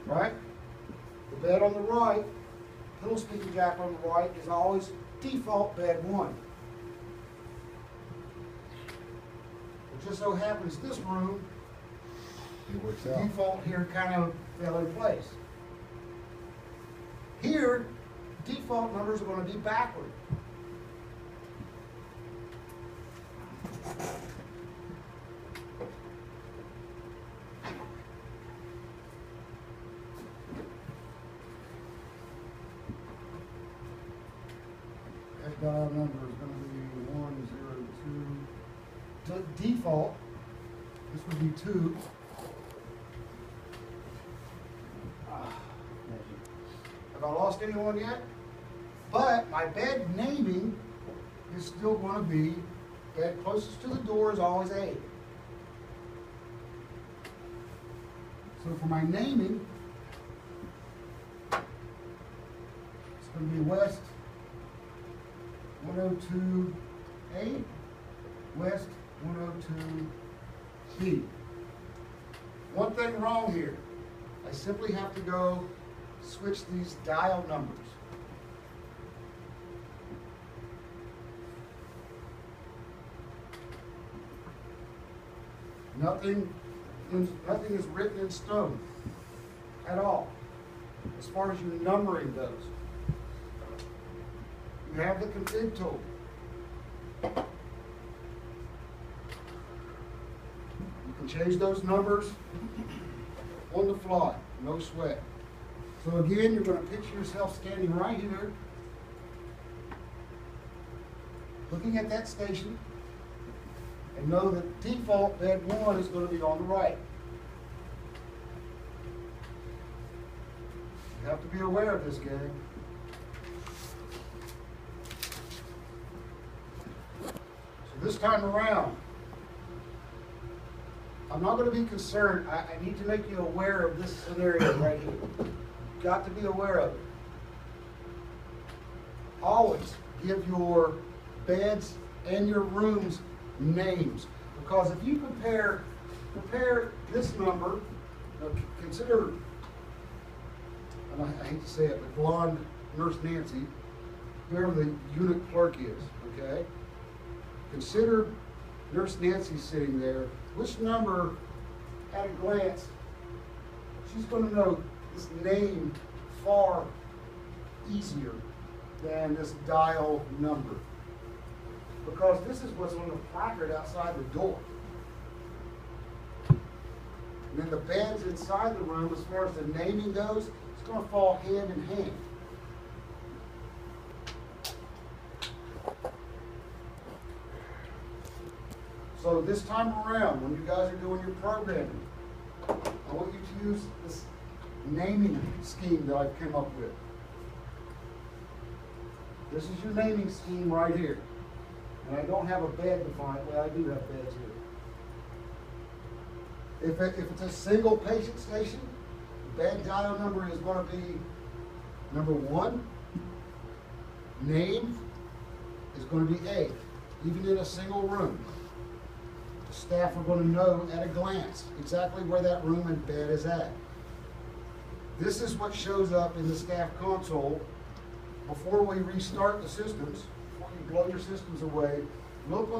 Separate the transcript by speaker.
Speaker 1: right? The bed on the right, pillow speaker jack on the right is always default bed 1. It just so happens this room,
Speaker 2: It works
Speaker 1: the
Speaker 2: out.
Speaker 1: default here kind of fell in place. Here, default numbers are going to be backward. That dial number is going to be 102. The default, this would be 2. Have I lost anyone yet? But my bed naming is still going to be bed closest to the door is always A. So for my naming, it's going to be west 102A, west 102B. One thing wrong here. I simply have to go switch these dial numbers. Nothing is written in stone at all as far as your numbering goes. You have the config tool. You can change those numbers on the fly, no sweat. So again, you're going to picture yourself standing right here, looking at that station, and know that default bed 1 is going to be on the right. You have to be aware of this, gang. So this time around, I'm not going to be concerned. I need to make you aware of this scenario right here. You've got to be aware of it. Always give your beds and your rooms names, because if you compare this number, consider, and I hate to say it, but blonde Nurse Nancy, whoever the unit clerk is, okay? Consider Nurse Nancy sitting there. Which number, at a glance, she's going to know this name far easier than this dial number. Because this is what's on the placard outside the door. And then the beds inside the room, as far as the naming goes, it's going to fall hand in hand. So this time around, when you guys are doing your programming, I want you to use this naming scheme that I've come up with. This is your naming scheme right here. And I don't have a bed defined. Well, I do have beds here. If it's a single patient station, the bed dial number is going to be number 1. Name is going to be A, even in a single room. The staff are going to know at a glance exactly where that room and bed is at. This is what shows up in the staff console before we restart the systems, before you blow your systems away. Look on